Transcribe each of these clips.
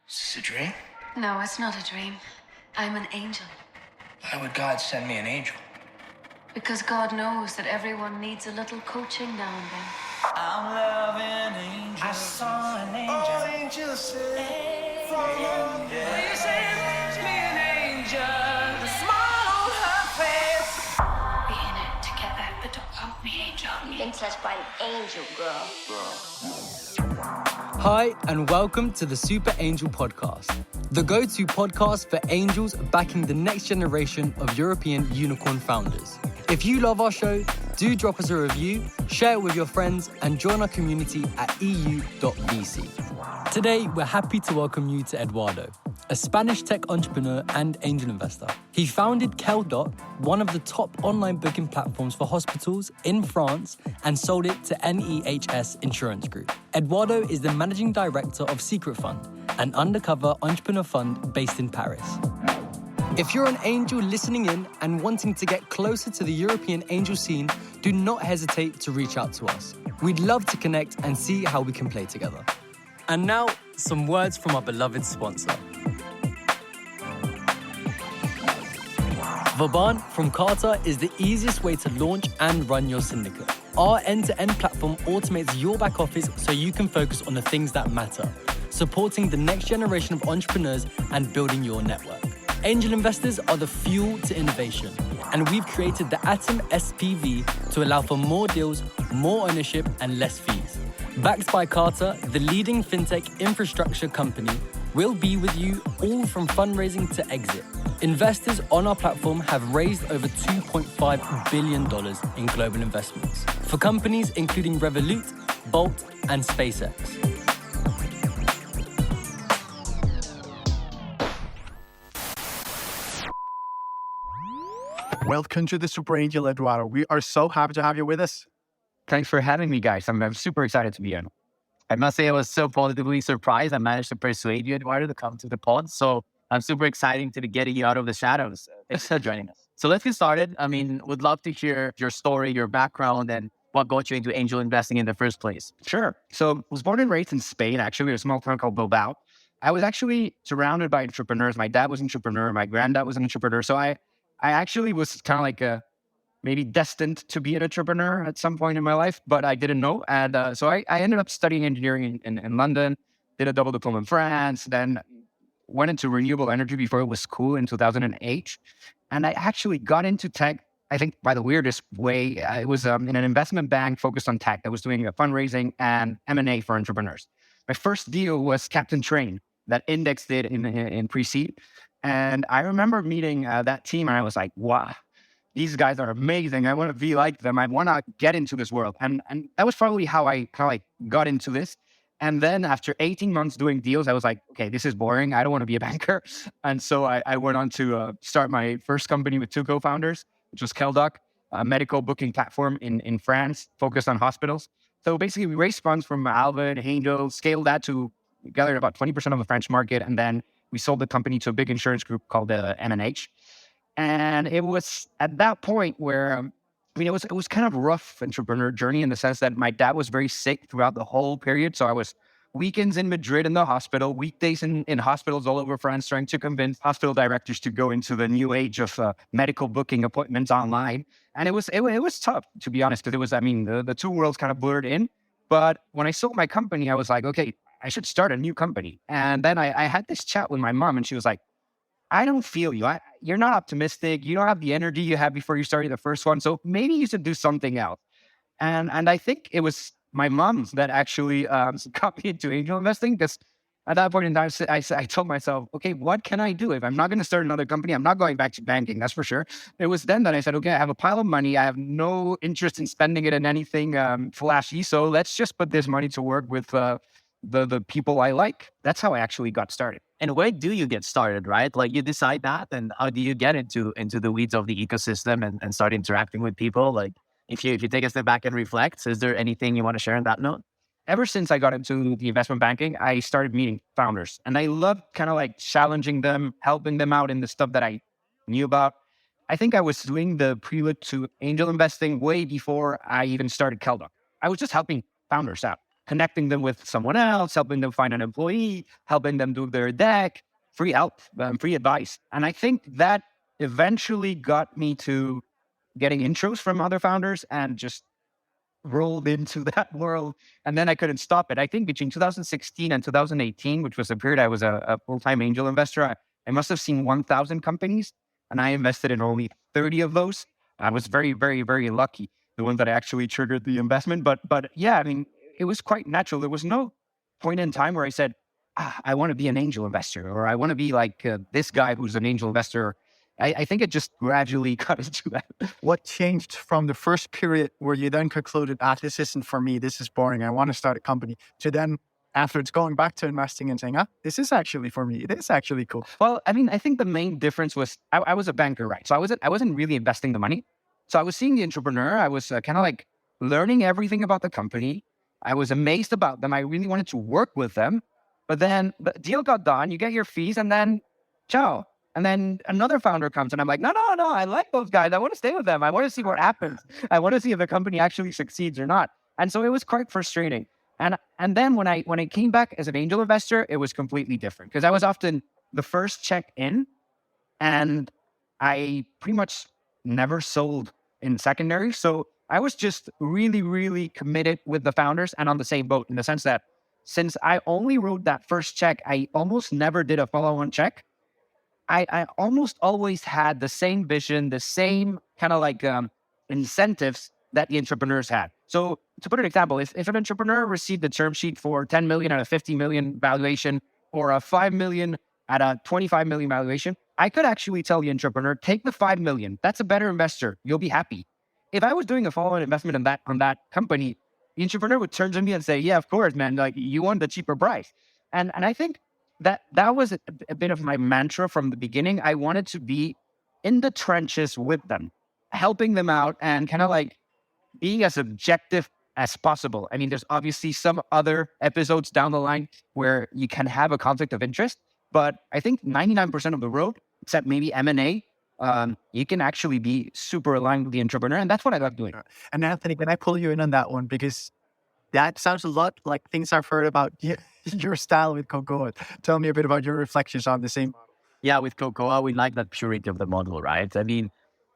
Is this a dream? No, it's not a dream. I'm an angel. Why would God send me an angel? Because God knows that everyone needs a little coaching now and then. I'm loving angels. I saw an angel. Oh, angels say, follow me. You sent me an angel. The smile on her face. Be in it together, but don't hold me, angel. Been touched by an angel, girl. Hi, and welcome to the Super Angel Podcast, the go-to podcast for angels backing the next generation of European unicorn founders. If you love our show, do drop us a review, share it with your friends, and join our community at EU.VC. Today, we're happy to welcome you to Eduardo, a Spanish tech entrepreneur and angel investor. He founded KelDoc, one of the top online booking platforms for hospitals in France, and sold it to NEHS Insurance Group. Eduardo is the managing director of Secret Fund, an undercover entrepreneur fund based in Paris. If you're an angel listening in and wanting to get closer to the European angel scene, do not hesitate to reach out to us. We'd love to connect and see how we can play together. And now, some words from our beloved sponsor. Vauban from Carter is the easiest way to launch and run your syndicate. Our end-to-end platform automates your back office so you can focus on the things that matter, supporting the next generation of entrepreneurs and building your network. Angel investors are the fuel to innovation, and we've created the Atom SPV to allow for more deals, more ownership, and less fees. Backed by Carter, the leading fintech infrastructure company, we'll be with you all from fundraising to exit. Investors on our platform have raised over $2.5 billion in global investments for companies including Revolut, Bolt, and SpaceX. Welcome to the Super Angel, Eduardo. We are so happy to have you with us. Thanks for having me, guys. I'm super excited to be here. I must say I was so positively surprised. I managed to persuade you, Eduardo, to come to the pod. So I'm super excited to be getting you out of the shadows. Thanks for joining us. So let's get started. Would love to hear your story, your background, and what got you into angel investing in the first place. Sure. So I was born and raised in Spain, actually, a small town called Bilbao. I was actually surrounded by entrepreneurs. My dad was an entrepreneur. My granddad was an entrepreneur. So I actually was kind of like maybe destined to be an entrepreneur at some point in my life, but I didn't know. And so I ended up studying engineering in London, did a double diploma in France, then went into renewable energy before it was cool in 2008. And I actually got into tech, I think by the weirdest way. It was in an investment bank focused on tech. I was doing fundraising and M&A for entrepreneurs. My first deal was Captain Train that Index did in pre-seed. And I remember meeting that team and I was like, wow, these guys are amazing. I want to be like them. I want to get into this world. And that was probably how I kind of like got into this. And then after 18 months doing deals, I was like, okay, this is boring. I don't want to be a banker. And so I went on to start my first company with two co-founders, which was KelDoc, a medical booking platform in France focused on hospitals. So basically we raised funds from Alvin, Angel, scaled that to gathered about 20% of the French market. And then we sold the company to a big insurance group called NEHS. And it was at that point where, it was kind of a rough entrepreneur journey in the sense that my dad was very sick throughout the whole period. So I was weekends in Madrid in the hospital, weekdays in hospitals all over France, trying to convince hospital directors to go into the new age of medical booking appointments online. And it was tough, to be honest, because it was, the two worlds kind of blurred in. But when I sold my company, I was like, okay, I should start a new company. And then I had this chat with my mom and she was like, I don't feel you. You're not optimistic. You don't have the energy you had before you started the first one. So maybe you should do something else. And I think it was my mom that actually got me into angel investing, because at that point in time, I told myself, okay, what can I do? If I'm not going to start another company, I'm not going back to banking, that's for sure. It was then that I said, okay, I have a pile of money. I have no interest in spending it in anything flashy. So let's just put this money to work with the people I like. That's how I actually got started. And where do you get started, right? Like you decide that, and how do you get into the weeds of the ecosystem and start interacting with people? Like if you take a step back and reflect, is there anything you want to share on that note? Ever since I got into the investment banking, I started meeting founders, and I loved kind of like challenging them, helping them out in the stuff that I knew about. I think I was doing the prelude to angel investing way before I even started KelDoc. I was just helping founders out. connecting them with someone else, helping them find an employee, helping them do their deck, free help, free advice. And I think that eventually got me to getting intros from other founders and just rolled into that world. And then I couldn't stop it. I think between 2016 and 2018, which was the period I was a full-time angel investor, I must have seen 1,000 companies, and I invested in only 30 of those. I was very, very, very lucky, the one that actually triggered the investment. But yeah, I mean, it was quite natural. There was no point in time where I said, I want to be an angel investor, or I want to be like this guy who's an angel investor. I think it just gradually got into that. What changed from the first period where you then concluded, this isn't for me, this is boring, I want to start a company, to then afterwards going back to investing and saying, this is actually for me, it is actually cool? Well, I mean, I think the main difference was I was a banker, right? So I wasn't really investing the money. So I was seeing the entrepreneur. I was kind of like learning everything about the company. I was amazed about them. I really wanted to work with them. But then the deal got done, you get your fees, and then ciao. And then another founder comes and I'm like, no, I like those guys. I want to stay with them. I want to see what happens. I want to see if the company actually succeeds or not. And so it was quite frustrating. And then when I came back as an angel investor, it was completely different because I was often the first check in, and I pretty much never sold in secondary. So I was just really, really committed with the founders and on the same boat, in the sense that since I only wrote that first check, I almost never did a follow-on check. I almost always had the same vision, the same kind of like incentives that the entrepreneurs had. So to put an example, if an entrepreneur received a term sheet for 10 million at a 50 million valuation, or a 5 million at a 25 million valuation, I could actually tell the entrepreneur, take the 5 million. That's a better investor. You'll be happy. If I was doing a follow-on investment on that company, the entrepreneur would turn to me and say, yeah, of course, man, like you want the cheaper price. And I think that was a bit of my mantra from the beginning. I wanted to be in the trenches with them, helping them out and kind of like being as objective as possible. I mean, there's obviously some other episodes down the line where you can have a conflict of interest, but I think 99% of the road, except maybe M&A, you can actually be super aligned with the entrepreneur. And that's what I love doing. And Anthony, can I pull you in on that one? Because that sounds a lot like things I've heard about your style with Cocoa. Tell me a bit about your reflections on the same model. Yeah, with Cocoa, we like that purity of the model, right? I mean,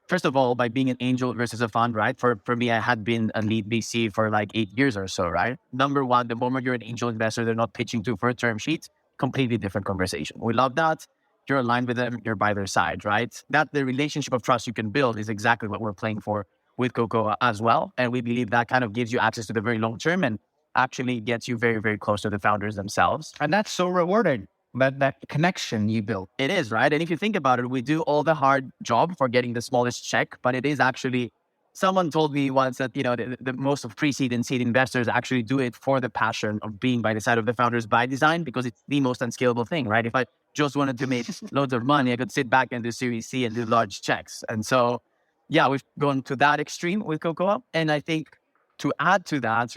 first of all, by being an angel versus a fund, right? For me, I had been a lead VC for like 8 years or so, right? Number one, the moment you're an angel investor, they're not pitching to for a term sheet, completely different conversation. We love that. You're aligned with them, you're by their side, right? That the relationship of trust you can build is exactly what we're playing for with Cocoa as well. And we believe that kind of gives you access to the very long term and actually gets you very, very close to the founders themselves. And that's so rewarding, that connection you build. It is, right? And if you think about it, we do all the hard job for getting the smallest check, but it is actually, someone told me once that, the most of pre-seed and seed investors actually do it for the passion of being by the side of the founders by design, because it's the most unscalable thing, right? If I just wanted to make loads of money, I could sit back and do Series C and do large checks. And so, yeah, we've gone to that extreme with Cocoa. And I think to add to that,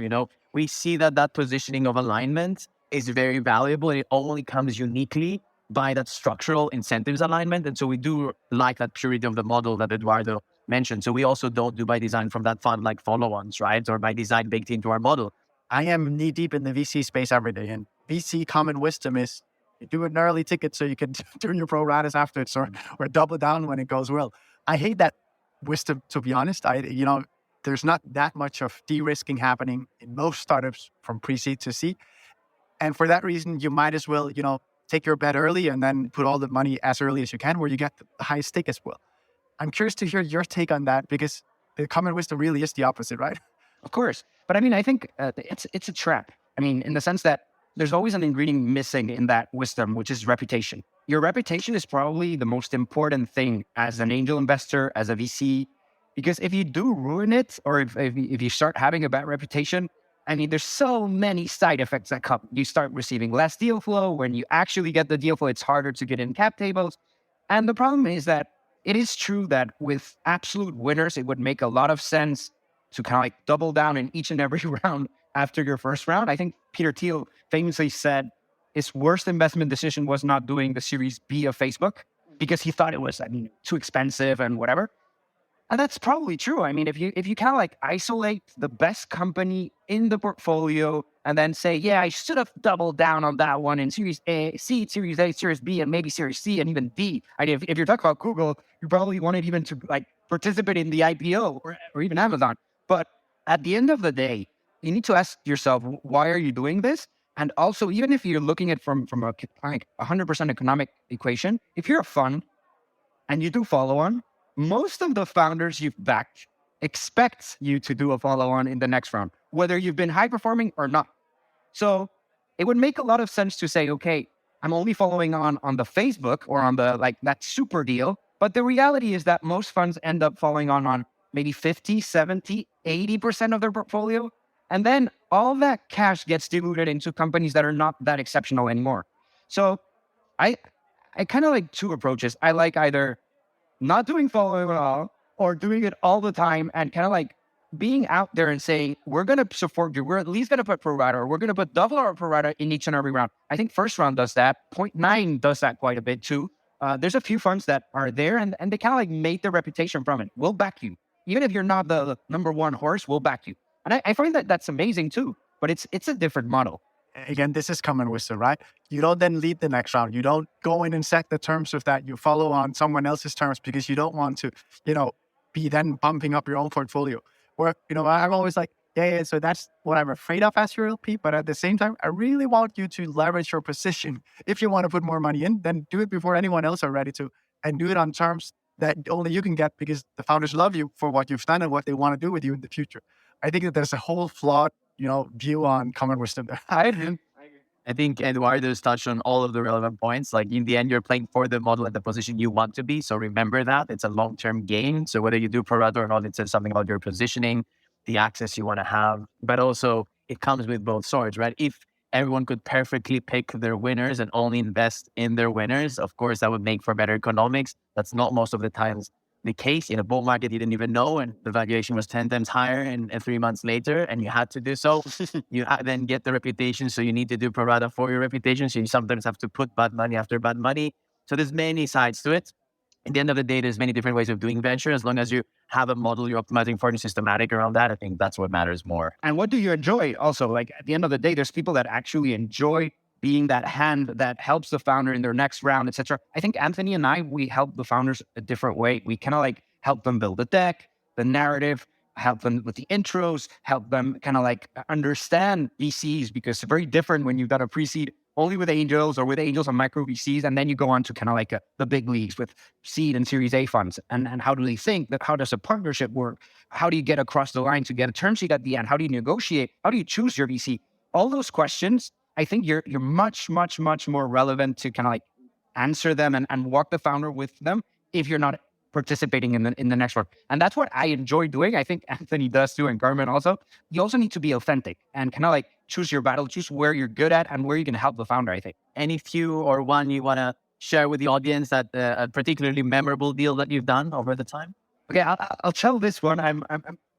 we see that positioning of alignment is very valuable, and it only comes uniquely by that structural incentives alignment. And so we do like that purity of the model that Eduardo mentioned. So we also don't do by design from that fund like follow-ons, right? Or by design baked into our model. I am knee deep in the VC space every day, and VC common wisdom is you do an early ticket so you can do your pro ratas afterwards, or double down when it goes well. I hate that wisdom, to be honest. There's not that much of de-risking happening in most startups from pre-seed to seed. And for that reason, you might as well, take your bet early and then put all the money as early as you can where you get the highest stake as well. I'm curious to hear your take on that, because the common wisdom really is the opposite, right? Of course. But I mean, I think it's a trap. I mean, in the sense that there's always an ingredient missing in that wisdom, which is reputation. Your reputation is probably the most important thing as an angel investor, as a VC. Because if you do ruin it, or if you start having a bad reputation, I mean, there's so many side effects that come. You start receiving less deal flow. When you actually get the deal flow, it's harder to get in cap tables. And the problem is that it is true that with absolute winners, it would make a lot of sense to kind of like double down in each and every round after your first round. I think Peter Thiel famously said his worst investment decision was not doing the Series B of Facebook, because he thought it was, too expensive and whatever. And that's probably true. I mean, if you kind of like isolate the best company in the portfolio and then say, yeah, I should have doubled down on that one in Series A, Series A, Series B, and maybe Series C and even D. I mean, if you're talking about Google, you probably wanted even to like participate in the IPO or even Amazon. But at the end of the day, you need to ask yourself, why are you doing this? And also, even if you're looking at it from a like 100% economic equation, if you're a fund and you do follow on, most of the founders you've backed expect you to do a follow on in the next round, whether you've been high performing or not. So it would make a lot of sense to say, okay, I'm only following on the Facebook or on the like that super deal. But the reality is that most funds end up following on maybe 50, 70, 80% of their portfolio. And then all that cash gets diluted into companies that are not that exceptional anymore. So I kind of like two approaches. I like either not doing following at all or doing it all the time and kind of like being out there and saying, we're going to support you. We're at least going to put pro rata, or we're going to put double our pro rata in each and every round. I think first round does that. 0.9 does that quite a bit too. There's a few funds that are there and they kind of like made their reputation from it. We'll back you. Even if you're not the number one horse, we'll back you. And I find that that's amazing too, but it's a different model. Again, this is common wisdom, right? You don't then lead the next round. You don't go in and set the terms of that. You follow on someone else's terms because you don't want to, be then bumping up your own portfolio. Or, I'm always like, yeah, so that's what I'm afraid of as your LP. But at the same time, I really want you to leverage your position. If you want to put more money in, then do it before anyone else are ready to, and do it on terms that only you can get because the founders love you for what you've done and what they want to do with you in the future. I think that there's a whole flawed view on common wisdom there. I think Eduardo's touched on all of the relevant points. Like in the end, you're playing for the model at the position you want to be. So remember that it's a long-term game. So whether you do pro rata or not, it says something about your positioning, the access you want to have, but also it comes with both swords, right? If everyone could perfectly pick their winners and only invest in their winners, of course, that would make for better economics. That's not most of the times the case. In a bull market, you didn't even know, and the valuation was 10 times higher and 3 months later, and you had to do so. You then get the reputation, so you need to do pro rata for your reputation. So you sometimes have to put bad money after bad money. So there's many sides to it. At the end of the day, there's many different ways of doing venture. As long as you have a model you're optimizing for and systematic around that, I think that's what matters more. And what do you enjoy also? Like at the end of the day, there's people that actually enjoy being that hand that helps the founder in their next round, etc. I think Anthony and I, we help the founders a different way. We kind of like help them build the deck, the narrative, help them with the intros, help them kind of like understand VCs, because it's very different when you've got a pre-seed only with angels or with angels and micro VCs, and then you go on to kind of like the big leagues with seed and Series A funds. And how do they think? That how does a partnership work? How do you get across the line to get a term sheet at the end? How do you negotiate? How do you choose your VC? All those questions, I think you're much, much, much more relevant to kind of like answer them and walk the founder with them if you're not participating in the next one. And that's what I enjoy doing. I think Anthony does too, and Carmen also. You also need to be authentic and kind of like choose your battle, choose where you're good at and where you can help the founder, I think. Any few or one you want to share with the audience that a particularly memorable deal that you've done over the time? Okay, I'll tell this one. I'm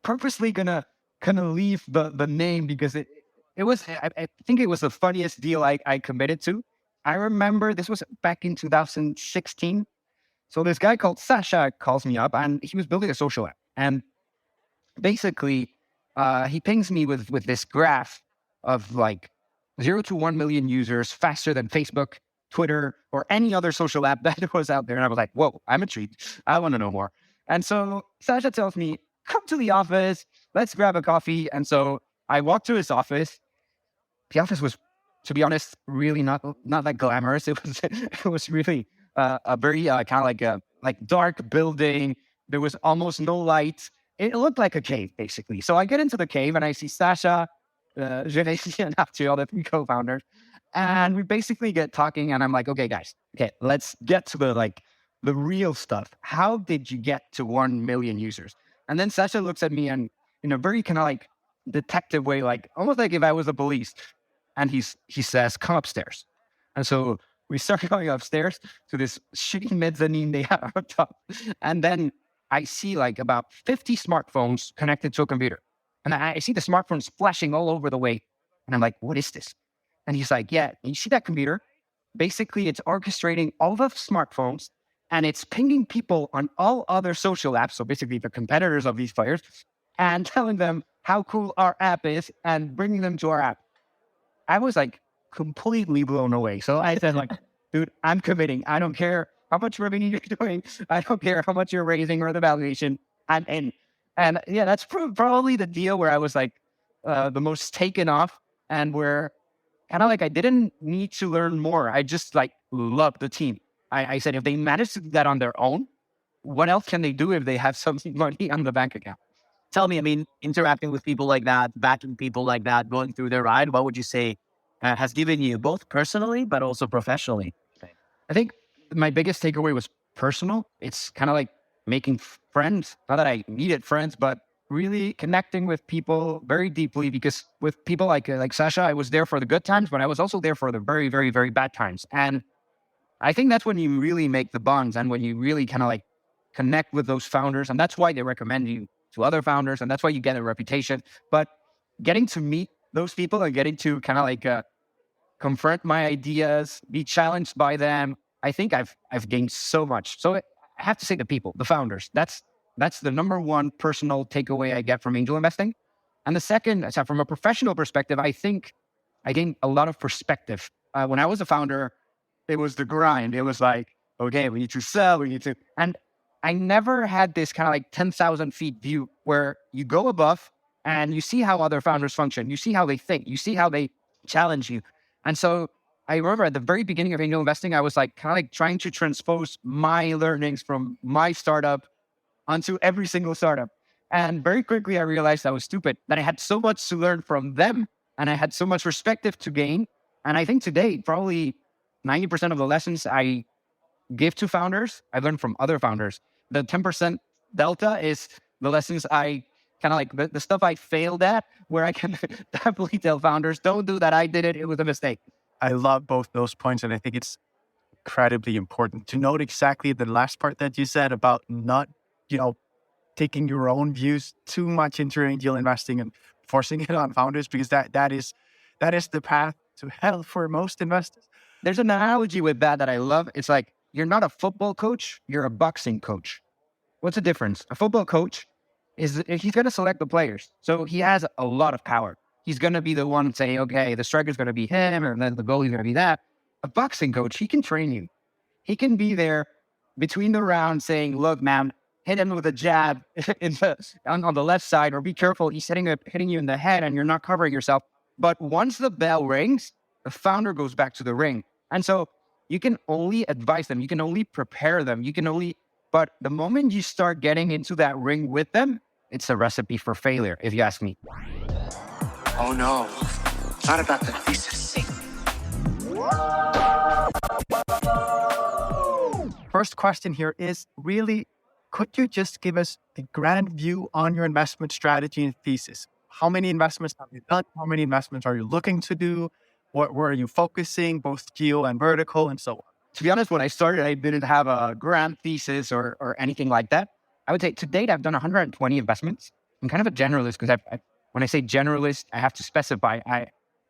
purposely gonna kind of leave the name because it was, I think it was the funniest deal I committed to. I remember this was back in 2016. So this guy called Sasha calls me up and he was building a social app. And basically, he pings me with this graph of like 0 to 1 million users faster than Facebook, Twitter, or any other social app that was out there. And I was like, whoa, I'm intrigued. I want to know more. And so Sasha tells me, come to the office, let's grab a coffee. And so I walked to his office. The office was, to be honest, really not that glamorous. It was really a very kind of like a dark building. There was almost no light. It looked like a cave, basically. So I get into the cave and I see Sasha, Genesis, and two other three co-founders. And we basically get talking and I'm like, okay, guys, let's get to the real stuff. How did you get to 1 million users? And then Sasha looks at me and in a very kind of like detective way, like almost like if I was the police. And he says, come upstairs. And so we start going upstairs to this shitty mezzanine they have up top. And then I see like about 50 smartphones connected to a computer. And I see the smartphones flashing all over the way. And I'm like, what is this? And he's like, yeah, you see that computer? Basically, it's orchestrating all the smartphones and it's pinging people on all other social apps, so basically the competitors of these players, and telling them how cool our app is and bringing them to our app. I was like completely blown away. So I said like, dude, I'm committing. I don't care how much revenue you're doing. I don't care how much you're raising or the valuation. I'm in. And yeah, that's probably the deal where I was like the most taken off, and where kind of like I didn't need to learn more. I just like loved the team. I said, if they manage to do that on their own, what else can they do if they have some money on the bank account? Tell me, I mean, interacting with people like that, backing people like that, going through their ride, what would you say has given you both personally, but also professionally? I think my biggest takeaway was personal. It's kind of like making friends. Not that I needed friends, but really connecting with people very deeply, because with people like Sasha, I was there for the good times, but I was also there for the very, very, very bad times. And I think that's when you really make the bonds, and when you really kind of like connect with those founders. And that's why they recommend you to other founders. And that's why you get a reputation. But getting to meet those people and getting to kind of like confront my ideas, be challenged by them, I think I've gained so much. So I have to say the people, the founders, that's the number one personal takeaway I get from angel investing. And the second, so from a professional perspective, I think I gained a lot of perspective. When I was a founder, it was the grind. It was like, okay, we need to sell, and I never had this kind of like 10,000 feet view where you go above and you see how other founders function. You see how they think. You see how they challenge you. And so I remember at the very beginning of angel investing, I was like kind of like trying to transpose my learnings from my startup onto every single startup. And very quickly, I realized I was stupid, that I had so much to learn from them, and I had so much perspective to gain. And I think today, probably 90% of the lessons I give to founders, I learned from other founders. The 10% delta is the lessons I kind of like, the stuff I failed at, where I can definitely tell founders, don't do that. I did it. It was a mistake. I love both those points. And I think it's incredibly important to note exactly the last part that you said about not, taking your own views too much into angel investing and forcing it on founders, because that is the path to hell for most investors. There's an analogy with that I love. It's like, you're not a football coach, you're a boxing coach. What's the difference? A football coach he's going to select the players. So he has a lot of power. He's going to be the one saying, okay, the striker's going to be him, and then the goalie's going to be that. A boxing coach, he can train you. He can be there between the rounds saying, look, man, hit him with a jab on the left side, or be careful, he's hitting you in the head and you're not covering yourself. But once the bell rings, the founder goes back to the ring. And so you can only advise them, you can only prepare them, but the moment you start getting into that ring with them, it's a recipe for failure, if you ask me. Oh no, not about the thesis. First question here is really, could you just give us a grand view on your investment strategy and thesis? How many investments have you done? How many investments are you looking to do? Where are you focusing, both geo and vertical, and so on? To be honest, when I started, I didn't have a grand thesis or anything like that. I would say to date, I've done 120 investments. I'm kind of a generalist, because when I say generalist, I have to specify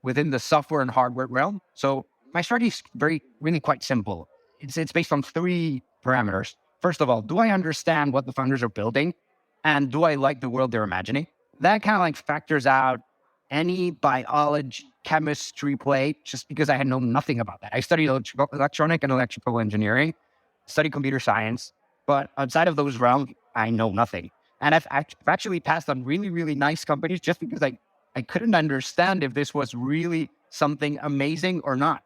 within the software and hardware realm. So my strategy is really quite simple. It's based on 3 parameters. First of all, do I understand what the founders are building? And do I like the world they're imagining? That kind of like factors out any biology, chemistry play, just because I had known nothing about that. I studied electronic and electrical engineering, studied computer science, but outside of those realms, I know nothing. And I've actually passed on really, really nice companies just because I couldn't understand if this was really something amazing or not.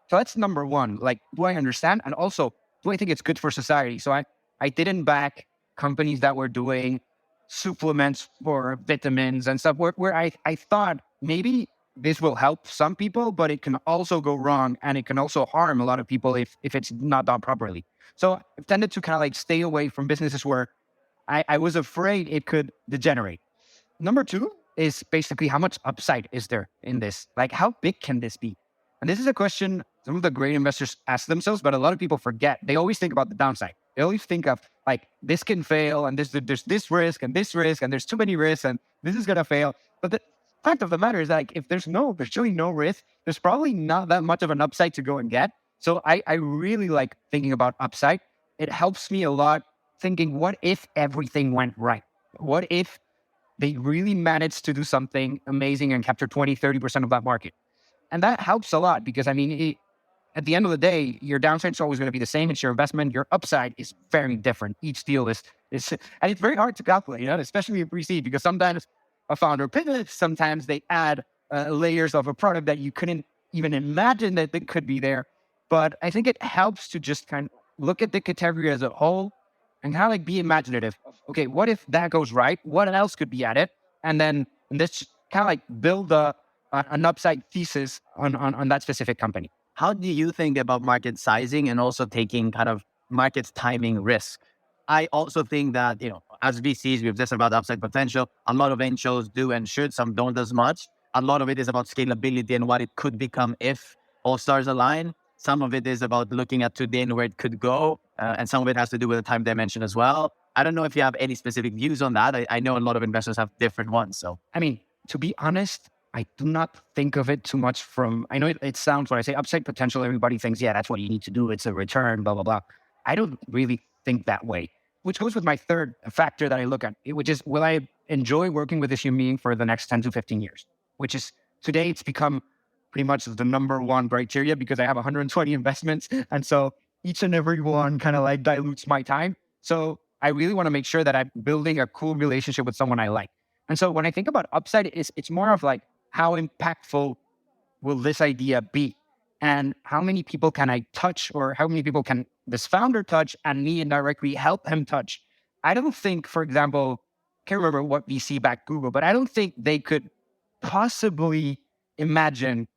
So that's number one. Like, do I understand? And also, do I think it's good for society? So I didn't back companies that were doing supplements for vitamins and stuff where I thought maybe this will help some people, but it can also go wrong, and it can also harm a lot of people if it's not done properly. So I've tended to kind of like stay away from businesses where I was afraid it could degenerate. Number 2 is basically, how much upside is there in this? Like, how big can this be? And this is a question some of the great investors ask themselves, but a lot of people forget. They always think about the downside. They always think of like, this can fail, and there's this risk, and there's too many risks, and this is going to fail. But the fact of the matter is that, like, if there's really no risk, there's probably not that much of an upside to go and get. So I really like thinking about upside. it helps me a lot thinking, what if everything went right? What if they really managed to do something amazing and capture 20, 30% of that market? And that helps a lot because, I mean, at the end of the day, your downside is always going to be the same. It's your investment. Your upside is very different. Each deal is and it's very hard to calculate, especially in pre-seed, because sometimes a founder pivots, sometimes they add layers of a product that you couldn't even imagine that they could be there. But I think it helps to just kind of look at the category as a whole and kind of like be imaginative. Okay, what if that goes right? What else could be added? And then this kind of like build an upside thesis on that specific company. How do you think about market sizing and also taking kind of market timing risk? I also think that, as VCs, we've just about upside potential. A lot of angels do and should, some don't as much. A lot of it is about scalability and what it could become if all stars align. Some of it is about looking at today and where it could go. And some of it has to do with the time dimension as well. I don't know if you have any specific views on that. I know a lot of investors have different ones. So, I mean, to be honest, I do not think of it too much from, I know it sounds, when I say upside potential, everybody thinks, yeah, that's what you need to do. It's a return, blah, blah, blah. I don't really think that way, which goes with my third factor that I look at, which is, will I enjoy working with this human being for the next 10 to 15 years? Which is, today it's become pretty much the number one criteria because I have 120 investments. And so each and every one kind of like dilutes my time. So I really want to make sure that I'm building a cool relationship with someone I like. And so when I think about upside, it's more of like, how impactful will this idea be? And how many people can I touch, or how many people can this founder touch and me indirectly help him touch? I don't think, for example, can't remember what VC backed Google, but I don't think they could possibly imagine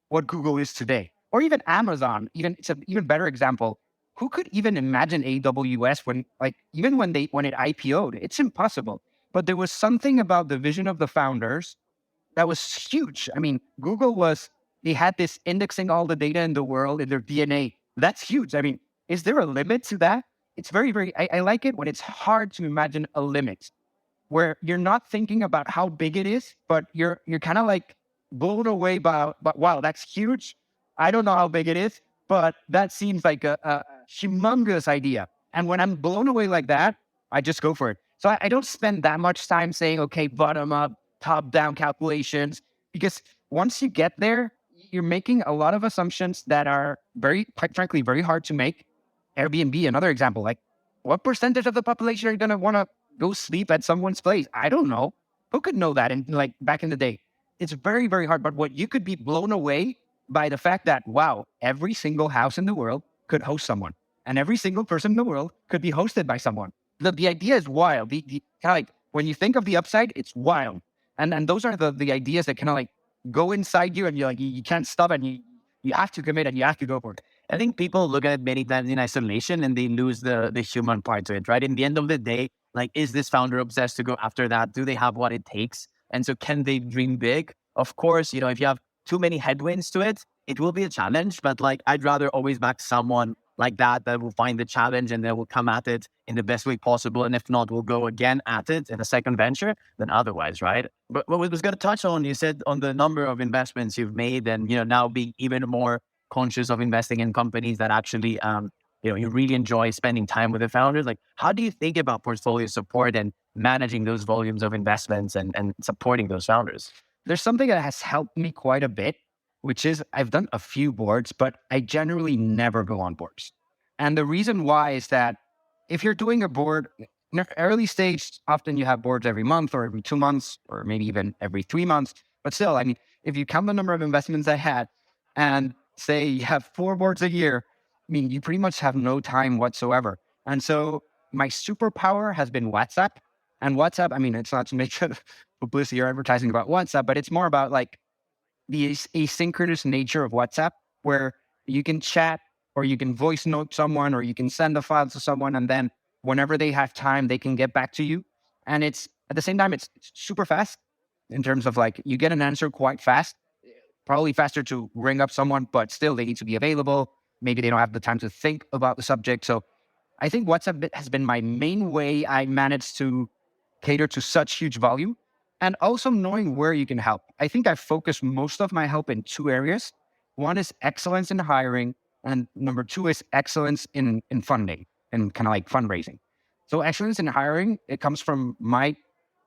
what Google is today, or even Amazon. It's an even better example. Who could even imagine AWS when it IPO'd? It's impossible. But there was something about the vision of the founders that was huge. I mean, they had this indexing all the data in the world in their DNA. That's huge. I mean, is there a limit to that? It's very, very, I like it when it's hard to imagine a limit, where you're not thinking about how big it is, but you're kind of like blown away by, wow, that's huge. I don't know how big it is, but that seems like a humongous idea. And when I'm blown away like that, I just go for it. So I don't spend that much time saying, okay, bottom up, top-down calculations, because once you get there, you're making a lot of assumptions that are quite frankly, very hard to make. Airbnb, another example, like what percentage of the population are going to want to go sleep at someone's place? I don't know. Who could know that back in the day? It's very, very hard. But what you could be blown away by the fact that, wow, every single house in the world could host someone, and every single person in the world could be hosted by someone. The idea is wild. The kind of like, when you think of the upside, it's wild. And those are the ideas that kind of like go inside you, and you're like, you can't stop it. And you have to commit and you have to go for it. I think people look at it many times in isolation and they lose the human part to it, right? In the end of the day, like, is this founder obsessed to go after that? Do they have what it takes? And so can they dream big? Of course, if you have too many headwinds to it, it will be a challenge. But like, I'd rather always back someone like that will find the challenge and they will come at it in the best way possible. And if not, we'll go again at it in a second venture than otherwise, right? But what we was going to touch on, you said on the number of investments you've made and, now being even more conscious of investing in companies that actually, you really enjoy spending time with the founders. Like, how do you think about portfolio support and managing those volumes of investments and supporting those founders? There's something that has helped me quite a bit, which is I've done a few boards, but I generally never go on boards. And the reason why is that if you're doing a board, in early stage, often you have boards every month or every 2 months, or maybe even every 3 months. But still, I mean, if you count the number of investments I had and say you have 4 boards a year, I mean, you pretty much have no time whatsoever. And so my superpower has been WhatsApp. And WhatsApp, I mean, it's not to make publicity or advertising about WhatsApp, but it's more about like the asynchronous nature of WhatsApp, where you can chat or you can voice note someone or you can send a file to someone, and then whenever they have time, they can get back to you. And it's at the same time, it's super fast in terms of like, you get an answer quite fast, probably faster to ring up someone, but still they need to be available. Maybe they don't have the time to think about the subject. So I think WhatsApp has been my main way I managed to cater to such huge volume, and also knowing where you can help. I think I focus most of my help in 2 areas. One is excellence in hiring, and number 2 is excellence in funding. in kind of like fundraising. So excellence in hiring, it comes from my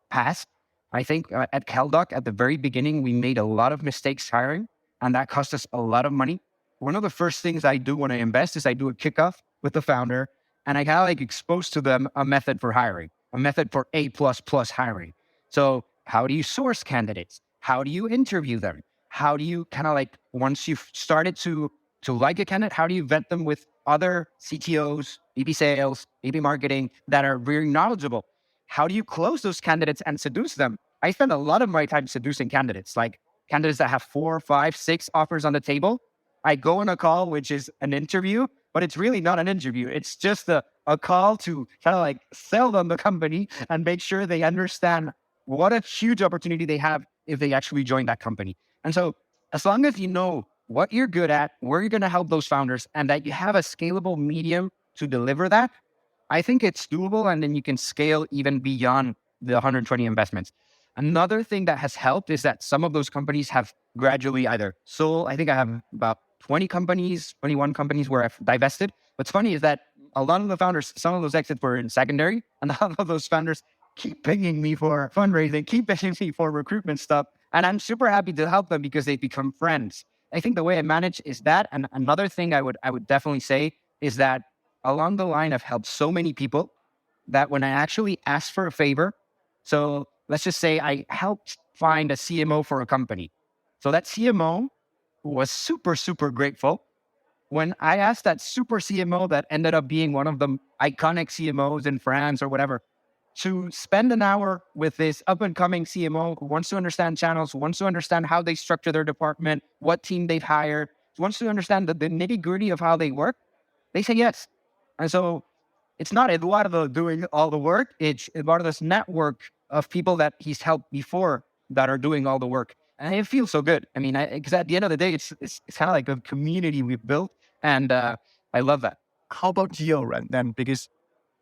past. I think at KelDoc, at the very beginning, we made a lot of mistakes hiring, and that cost us a lot of money. One of the first things I do when I invest is I do a kickoff with the founder, and I kind of like expose to them a method for hiring, a method for A++ hiring. So how do you source candidates? How do you interview them? How do you kind of like, once you've started to like a candidate, how do you vet them with other CTOs, VP sales, VP marketing that are very knowledgeable? How do you close those candidates and seduce them? I spend a lot of my time seducing candidates, like candidates that have 4, 5, 6 offers on the table. I go on a call, which is an interview, but it's really not an interview. It's just a call to kind of like sell them the company and make sure they understand what a huge opportunity they have if they actually join that company. And so as long as you know what you're good at, where you're going to help those founders, and that you have a scalable medium to deliver that, I think it's doable, and then you can scale even beyond the 120 investments. Another thing that has helped is that some of those companies have gradually either sold. I think I have about 20 companies, 21 companies where I've divested. What's funny is that a lot of the founders, some of those exits were in secondary, and a lot of those founders keep pinging me for fundraising, keep pinging me for recruitment stuff. And I'm super happy to help them because they become friends. I think the way I manage is that. And another thing I would definitely say is that along the line, I've helped so many people that when I actually ask for a favor, so let's just say I helped find a CMO for a company. So that CMO was super, super grateful. When I asked that super CMO that ended up being one of the iconic CMOs in France or whatever, to spend an hour with this up-and-coming CMO who wants to understand channels, who wants to understand how they structure their department, what team they've hired, who wants to understand the nitty-gritty of how they work, they say yes. And so it's not Eduardo doing all the work, it's Eduardo's network of people that he's helped before that are doing all the work. And it feels so good. I mean, because at the end of the day, it's kind of like a community we've built, and I love that. How about geo rent then? Because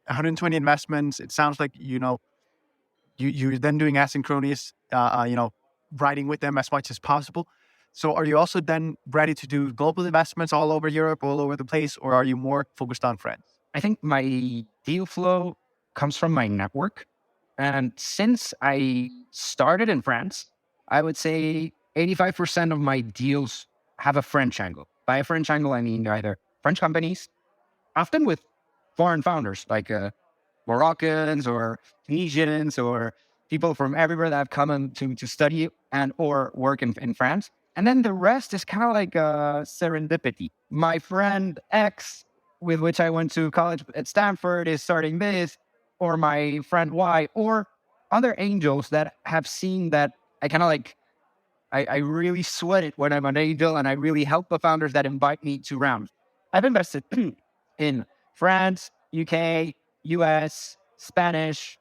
120 investments, it sounds like, you're then doing asynchronous, writing with them as much as possible. So are you also then ready to do global investments all over Europe, all over the place, or are you more focused on France? I think my deal flow comes from my network. And since I started in France, I would say 85% of my deals have a French angle. By a French angle, I mean either French companies, often with foreign founders like Moroccans or Tunisians or people from everywhere that have come to study and or work in France. And then the rest is kind of like serendipity. My friend X, with which I went to college at Stanford, is starting this, or my friend Y, or other angels that have seen that I kind of like, I really sweat it when I'm an angel, and I really help the founders that invite me to rounds. I've invested in France, UK, US, Spanish.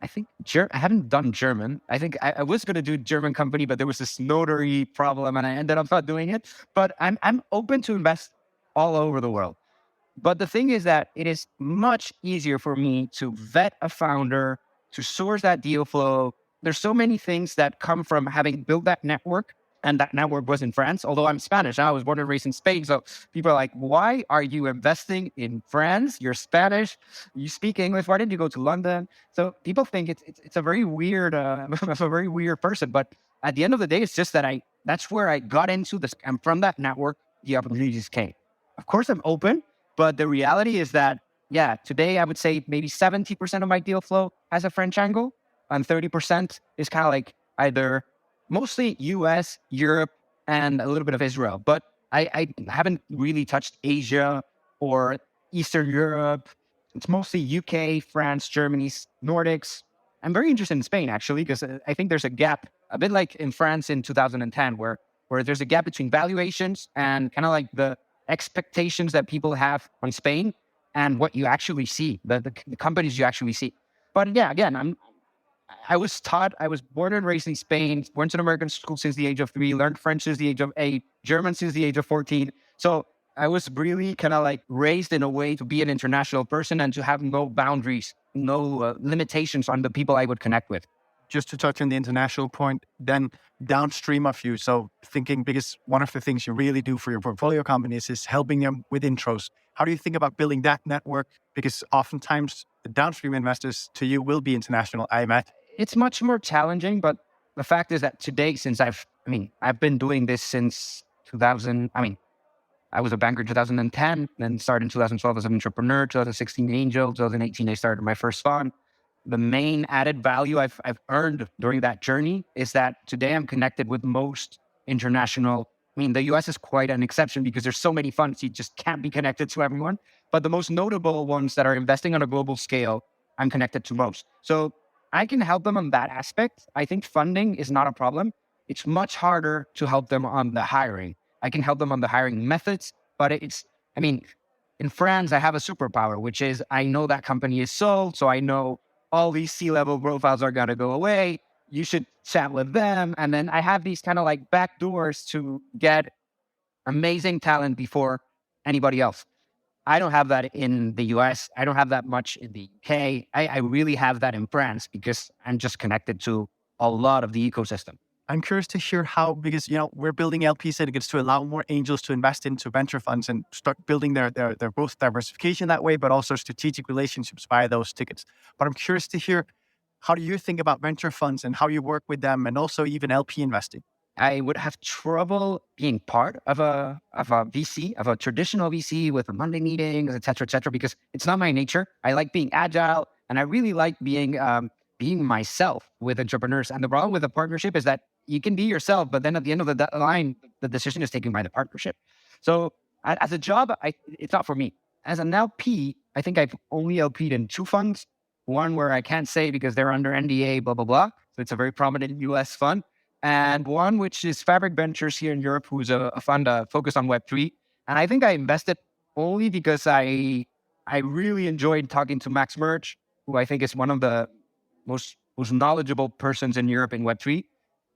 I think I haven't done German. I think I was going to do German company, but there was this notary problem and I ended up not doing it. But I'm open to invest all over the world. But the thing is that it is much easier for me to vet a founder, to source that deal flow. There's so many things that come from having built that network. And that network was in France, although I'm Spanish. I was born and raised in Spain. So people are like, why are you investing in France? You're Spanish. You speak English. Why didn't you go to London? So people think it's a very weird, I'm a very weird person. But at the end of the day, it's just that that's where I got into this. And from that network, the opportunities came. Of course, I'm open. But the reality is that, yeah, today I would say maybe 70% of my deal flow has a French angle. And 30% is kind of like either mostly US, Europe, and a little bit of Israel. But I haven't really touched Asia or Eastern Europe. It's mostly UK, France, Germany, Nordics. I'm very interested in Spain, actually, because I think there's a gap, a bit like in France in 2010, where there's a gap between valuations and kind of like the expectations that people have on Spain and what you actually see, the companies you actually see. But yeah, again, I was born and raised in Spain, went to an American school since the age of 3, learned French since the age of 8, German since the age of 14. So I was really kind of like raised in a way to be an international person and to have no boundaries, no limitations on the people I would connect with. just to touch on the international point, then downstream of you. So thinking, because one of the things you really do for your portfolio companies is helping them with intros. How do you think about building that network? Because oftentimes the downstream investors to you will be international, I imagine. It's much more challenging, but the fact is that today, since I've been doing this since 2000. I was a banker in 2010, then started in 2012 as an entrepreneur, 2016 angel, 2018 I started my first fund. The main added value I've earned during that journey is that today I'm connected with most international. The US is quite an exception because there's so many funds, you just can't be connected to everyone. But the most notable ones that are investing on a global scale, I'm connected to most. So I can help them on that aspect. I think funding is not a problem. It's much harder to help them on the hiring. I can help them on the hiring methods, but in France, I have a superpower, which is I know that company is sold. So I know all these C-level profiles are going to go away. You should chat with them. And then I have these kind of like back doors to get amazing talent before anybody else. I don't have that in the US. I don't have that much in the UK. I really have that in France because I'm just connected to a lot of the ecosystem. I'm curious to hear how, because, we're building LP syndicates to allow more angels to invest into venture funds and start building their both diversification that way, but also strategic relationships via those tickets. But I'm curious to hear, how do you think about venture funds and how you work with them and also even LP investing? I would have trouble being part of a VC, of a traditional VC with Monday meetings, et cetera, because it's not my nature. I like being agile and I really like being myself with entrepreneurs. And the problem with a partnership is that you can be yourself, but then at the end of the line, the decision is taken by the partnership. So as a job, it's not for me. As an LP, I think I've only LP'd in 2 funds. One where I can't say because they're under NDA, blah, blah, blah. So it's a very prominent US fund. And one which is Fabric Ventures here in Europe, who's a fund focused on Web3. And I think I invested only because I really enjoyed talking to Max Merch, who I think is one of the most knowledgeable persons in Europe in Web3.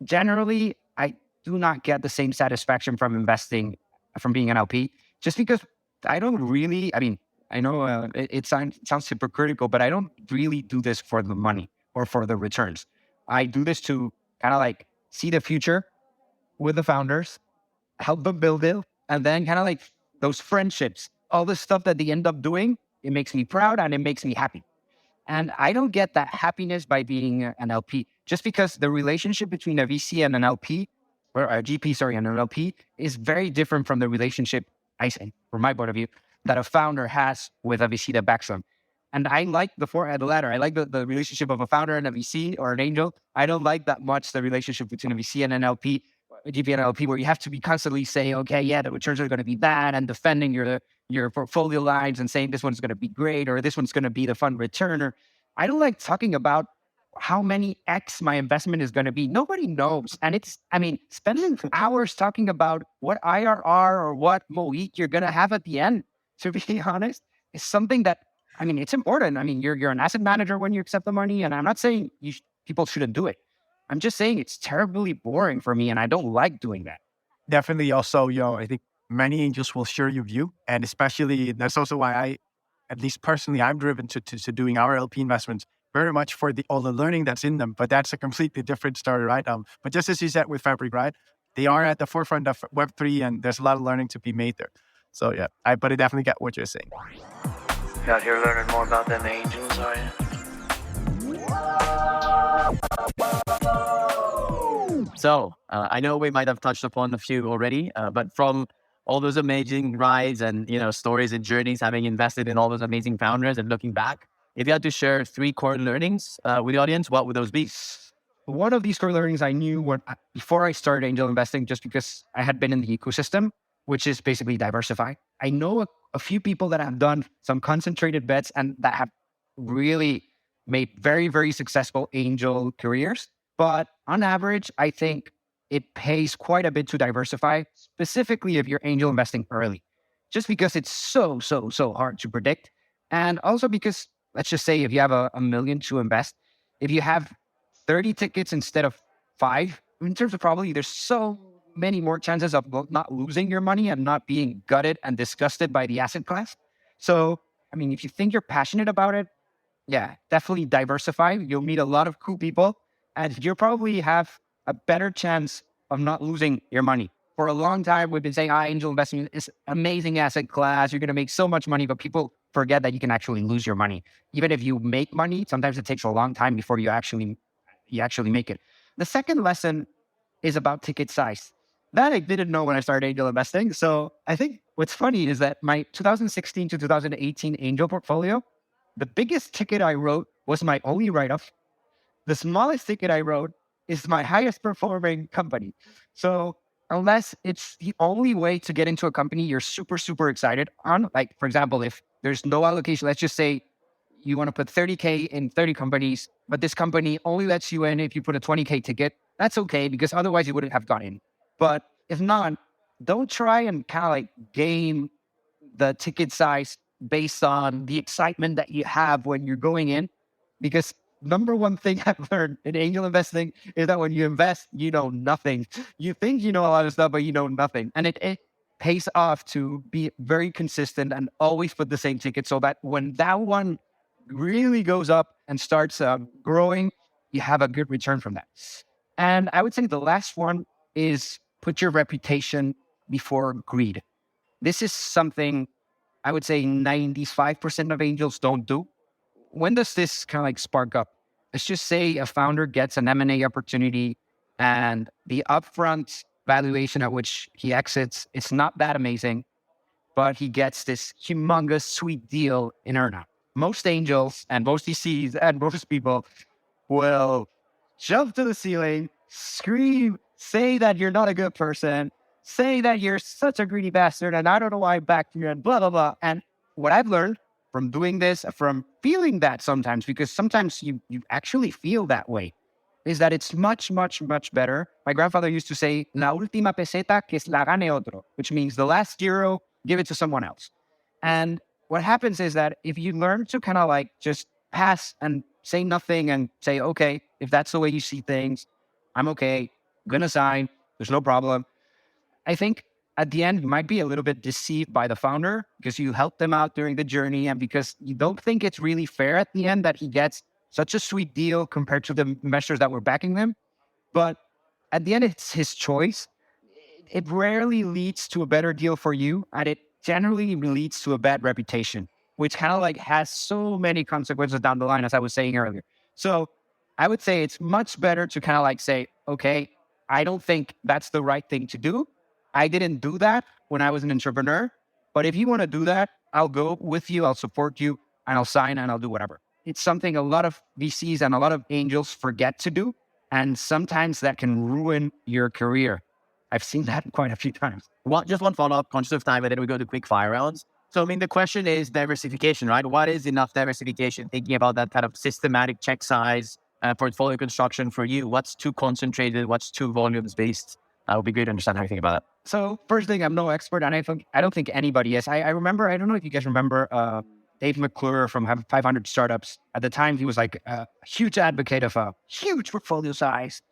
Generally, I do not get the same satisfaction from investing, from being an LP, just because I don't really, I know it sounds hypocritical, but I don't really do this for the money or for the returns. I do this to kind of like see the future with the founders, help them build it, and then kind of like those friendships, all the stuff that they end up doing, it makes me proud and it makes me happy. And I don't get that happiness by being an LP, just because the relationship between a VC and an LP, or a GP, and an LP is very different from the relationship, I say, from my point of view, that a founder has with a VC that backs them. And I like the latter. I like the relationship of a founder and a VC or an angel. I don't like that much the relationship between a VC and an LP, a GP and an LP, where you have to be constantly saying, okay, yeah, the returns are going to be bad, and defending your portfolio lines and saying this one's going to be great or this one's going to be the fund returner. I don't like talking about how many X my investment is going to be. Nobody knows. And spending hours talking about what IRR or what MOIC you're going to have at the end, to be honest, is something that, it's important. You're an asset manager when you accept the money, and I'm not saying people shouldn't do it. I'm just saying it's terribly boring for me, and I don't like doing that. Definitely. Also, I think many angels will share your view, and especially that's also why at least personally, I'm driven to doing our LP investments very much for all the learning that's in them. But that's a completely different story, right? But just as you said with Fabric, right? They are at the forefront of Web3, and there's a lot of learning to be made there. So yeah, but I definitely get what you're saying. You out here learning more about them angels, are you? So I know we might have touched upon a few already, but from all those amazing rides and stories and journeys, having invested in all those amazing founders and looking back, if you had to share 3 core learnings with the audience, what would those be? One of these core learnings I knew before I started angel investing, just because I had been in the ecosystem, which is basically diversify. I know a few people that have done some concentrated bets and that have really made very, very successful angel careers. But on average, I think it pays quite a bit to diversify, specifically if you're angel investing early, just because it's so hard to predict. And also because, let's just say if you have a million to invest, if you have 30 tickets instead of 5, in terms of probability, there's so many more chances of not losing your money and not being gutted and disgusted by the asset class. So, if you think you're passionate about it, yeah, definitely diversify. You'll meet a lot of cool people. and you probably have a better chance of not losing your money. For a long time, we've been saying, angel investing is amazing asset class. You're going to make so much money, but people forget that you can actually lose your money. Even if you make money, sometimes it takes a long time before you actually make it. The second lesson is about ticket size. That I didn't know when I started angel investing. So I think what's funny is that my 2016 to 2018 angel portfolio, the biggest ticket I wrote was my only write-off. The smallest ticket I wrote is my highest performing company. So unless it's the only way to get into a company you're super, super excited on, like, for example, if there's no allocation, let's just say you want to put 30K in 30 companies, but this company only lets you in if you put a 20K ticket, that's okay, because otherwise you wouldn't have gone in. But if not, don't try and kind of like game the ticket size based on the excitement that you have when you're going in, because number one thing I've learned in angel investing is that when you invest, you know nothing. You think you know a lot of stuff, but you know nothing. And it pays off to be very consistent and always put the same ticket, so that when that one really goes up and starts growing, you have a good return from that. And I would say the last one is put your reputation before greed. This is something I would say 95% of angels don't do. When does this kind of like spark up? Let's just say a founder gets an M&A opportunity and the upfront valuation at which he exits, it's not that amazing, but he gets this humongous sweet deal in earnout. Most angels and most DCs and most people will jump to the ceiling, scream, say that you're not a good person, say that you're such a greedy bastard, and I don't know why I backed you, and blah, blah, blah. And what I've learned from doing this, from feeling that sometimes, because sometimes you actually feel that way, is that it's much, much, much better. My grandfather used to say, la última peseta que la gane otro, which means the last euro, give it to someone else. And what happens is that if you learn to kind of like just pass and say nothing and say, okay, if that's the way you see things, I'm okay, I'm gonna sign, there's no problem. I think at the end, you might be a little bit deceived by the founder because you helped them out during the journey and because you don't think it's really fair at the end that he gets such a sweet deal compared to the investors that were backing them. But at the end, it's his choice. It rarely leads to a better deal for you, and it generally leads to a bad reputation, which kind of like has so many consequences down the line, as I was saying earlier. So I would say it's much better to kind of like say, okay, I don't think that's the right thing to do. I didn't do that when I was an entrepreneur, but if you want to do that, I'll go with you, I'll support you, and I'll sign and I'll do whatever. It's something a lot of VCs and a lot of angels forget to do, and sometimes that can ruin your career. I've seen that quite a few times. Well, just one follow-up, conscious of time, and then we go to quick fire rounds. So, I mean, the question is diversification, right? What is enough diversification? Thinking about that kind of systematic check size, portfolio construction for you. What's too concentrated? What's too volumes-based? It would be great to understand how you think about that. So first thing, I'm no expert, and I don't think anybody is. I remember, I don't know if you guys remember Dave McClure from 500 Startups. At the time, he was like a huge advocate of a huge portfolio size.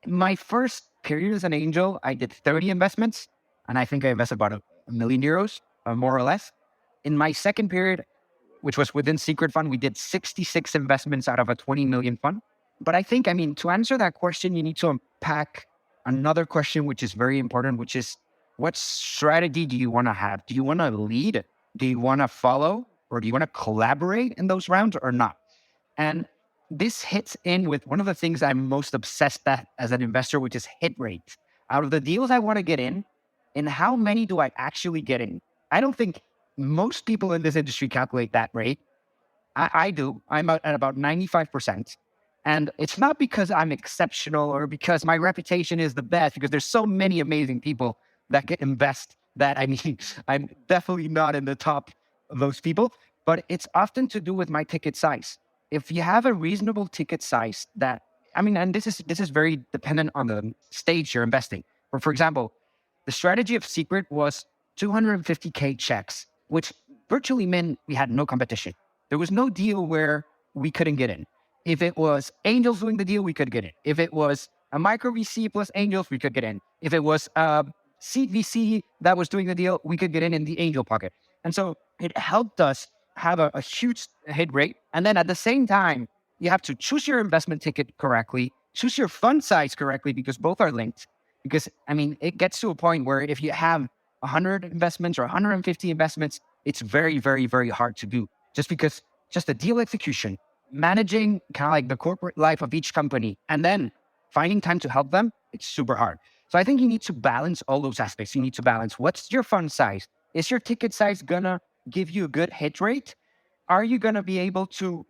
My first period as an angel, I did 30 investments, and I think I invested about €1 million, more or less. In my second period, which was within Secret Fund, we did 66 investments out of a 20 million fund. But I think, I mean, to answer that question, you need to unpack another question, which is very important, which is, what strategy do you want to have? Do you want to lead? Do you want to follow? Or do you want to collaborate in those rounds or not? And this hits in with one of the things I'm most obsessed at as an investor, which is hit rate. Out of the deals I want to get in, and how many do I actually get in? I don't think most people in this industry calculate that rate. I do. I'm at about 95%. And it's not because I'm exceptional or because my reputation is the best, because there's so many amazing people that can invest that, I mean, I'm definitely not in the top of those people, but it's often to do with my ticket size. If you have a reasonable ticket size that, I mean, and this is very dependent on the stage you're investing. For example, the strategy of Secret was 250K checks, which virtually meant we had no competition. There was no deal where we couldn't get in. If it was angels doing the deal, we could get in. If it was a micro VC plus angels, we could get in. If it was a seed VC that was doing the deal, we could get in the angel pocket. And so it helped us have a huge hit rate. And then at the same time, you have to choose your investment ticket correctly. choose your fund size correctly, because both are linked. Because, I mean, it gets to a point where if you have 100 investments or 150 investments, it's very, very, very hard to do. Just because just the deal execution, managing kind of like the corporate life of each company, and then finding time to help them, it's super hard. So I think you need to balance all those aspects. You need to balance, what's your fund size? Is your ticket size gonna give you a good hit rate? Are you gonna be able to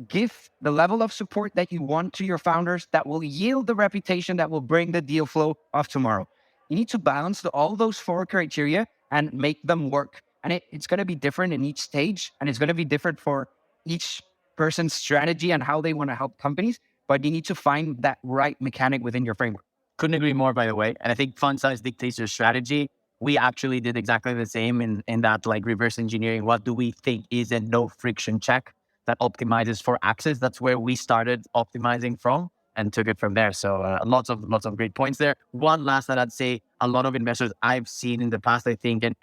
give the level of support that you want to your founders that will yield the reputation that will bring the deal flow of tomorrow? You need to balance all those 4 criteria and make them work. And it's going to be different in each stage, and it's going to be different for each person's strategy and how they want to help companies. But you need to find that right mechanic within your framework. Couldn't agree more, by the way. And I think fund size dictates your strategy. We actually did exactly the same in that, like, reverse engineering. What do we think is a no friction check that optimizes for access? That's where we started optimizing from and took it from there. So lots of great points there. One last that I'd say, a lot of investors I've seen in the past, I think, and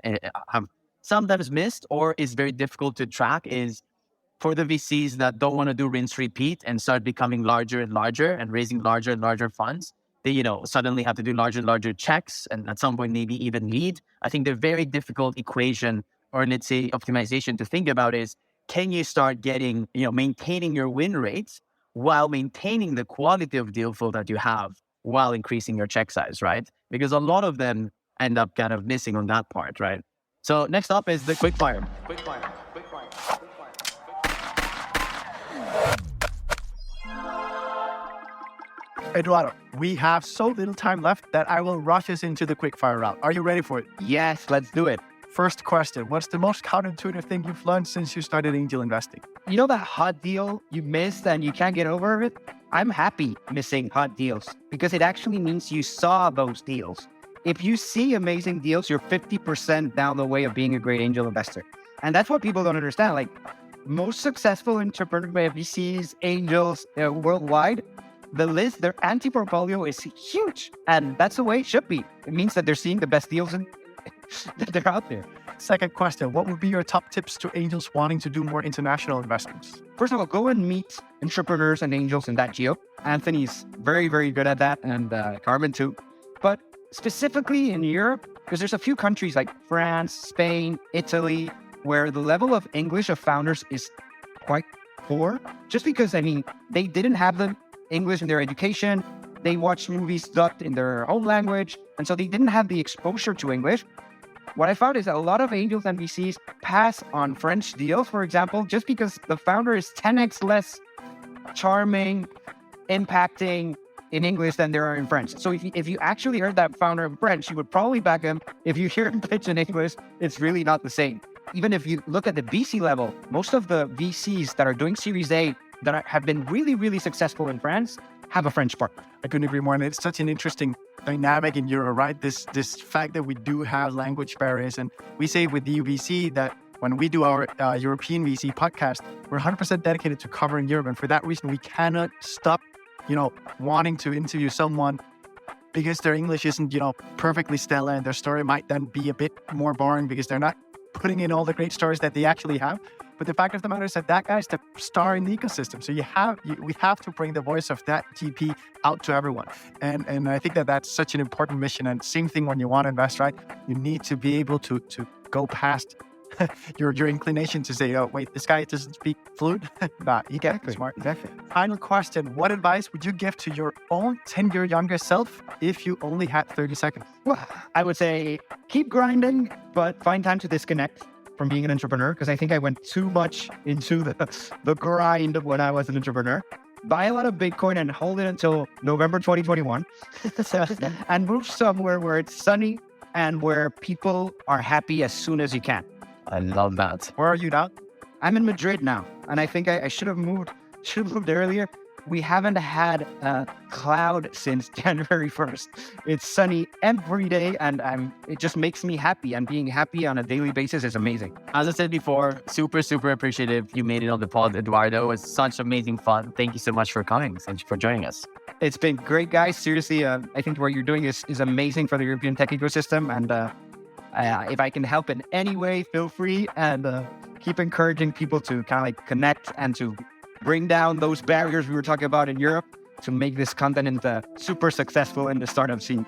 have sometimes missed or is very difficult to track, is for the VCs that don't want to do rinse repeat and start becoming larger and larger and raising larger and larger funds. They, suddenly have to do larger and larger checks, and at some point maybe even lead. I think the very difficult equation, or let's say optimization, to think about is, can you start getting, maintaining your win rates while maintaining the quality of deal flow that you have while increasing your check size, right? Because a lot of them end up kind of missing on that part, right? So next up is the quickfire. Eduardo, we have so little time left that I will rush us into the quickfire round. Are you ready for it? Yes, let's do it. First question, what's the most counterintuitive thing you've learned since you started angel investing? You know that hot deal you missed and you can't get over it? I'm happy missing hot deals because it actually means you saw those deals. If you see amazing deals, you're 50% down the way of being a great angel investor. And that's what people don't understand. Like, most successful entrepreneurs, VCs, angels worldwide, the list, their anti-portfolio is huge. And that's the way it should be. It means that they're seeing the best deals that they're out there. Second question, what would be your top tips to angels wanting to do more international investments? First of all, go and meet entrepreneurs and angels in that geo. Anthony's very, very good at that, and Carmen too. But specifically in Europe, because there's a few countries like France, Spain, Italy, where the level of English of founders is quite poor. Just because, they didn't have the English in their education. They watched movies dubbed in their own language. And so they didn't have the exposure to English. What I found is a lot of angels and VCs pass on French deals, for example, just because the founder is 10x less charming, impacting in English than there are in French. So if you actually heard that founder in French, you would probably back him. If you hear him pitch in English, it's really not the same. Even if you look at the VC level, most of the VCs that are doing Series A that have been really, really successful in France have a French partner. I couldn't agree more. And it's such an interesting dynamic in Europe, right? This fact that we do have language barriers. And we say with the EUVC that when we do our European VC podcast, we're 100% dedicated to covering Europe. And for that reason, we cannot stop, wanting to interview someone because their English isn't, perfectly stellar, and their story might then be a bit more boring because they're not putting in all the great stories that they actually have. But the fact of the matter is that guy's the star in the ecosystem. So we have to bring the voice of that GP out to everyone. And I think that that's such an important mission. And same thing when you want to invest, right? You need to be able to go past your inclination to say, oh, wait, this guy doesn't speak fluent. Nah, exactly. Smart. Exactly. Final question. What advice would you give to your own 10-year younger self if you only had 30 seconds? Well, I would say keep grinding, but find time to disconnect from being an entrepreneur, because I think I went too much into the grind when I was an entrepreneur. Buy a lot of Bitcoin and hold it until November 2021 and move somewhere where it's sunny and where people are happy as soon as you can. I love that. Where are you now? I'm in Madrid now, and I think I should have moved earlier. We haven't had a cloud since January 1st. It's sunny every day, and it just makes me happy. And being happy on a daily basis is amazing. As I said before, super, super appreciative you made it on the pod, Eduardo. It was such amazing fun. Thank you so much for coming. Thank you for joining us. It's been great, guys. Seriously, I think what you're doing is amazing for the European tech ecosystem. And if I can help in any way, feel free, and keep encouraging people to kind of like connect and to bring down those barriers we were talking about in Europe. to make this content super successful in the startup scene.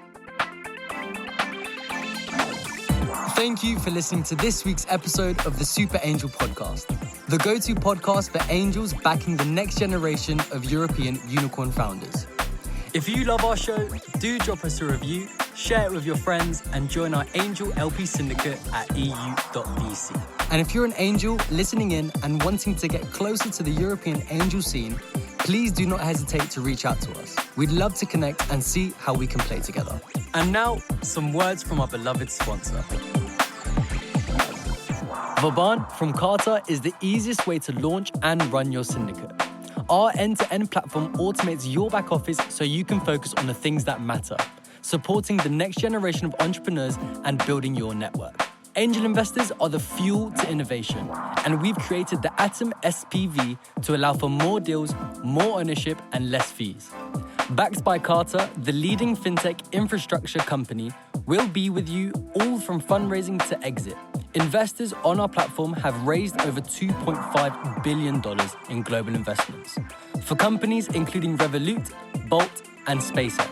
Thank you for listening to this week's episode of the Super Angel Podcast, the go-to podcast for angels backing the next generation of European unicorn founders. If you love our show, do drop us a review, share it with your friends, and join our Angel LP syndicate at EU.VC. And if you're an angel listening in and wanting to get closer to the European angel scene, please do not hesitate to reach out to us. We'd love to connect and see how we can play together. And now, some words from our beloved sponsor. Vauban from Carter is the easiest way to launch and run your syndicate. Our end-to-end platform automates your back office so you can focus on the things that matter, supporting the next generation of entrepreneurs and building your network. Angel investors are the fuel to innovation, and we've created the Atom SPV to allow for more deals, more ownership, and less fees. Backed by Carter, the leading fintech infrastructure company, we'll be with you all from fundraising to exit. Investors on our platform have raised over $2.5 billion in global investments for companies including Revolut, Bolt, and SpaceX.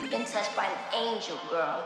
You've been touched by an angel, girl.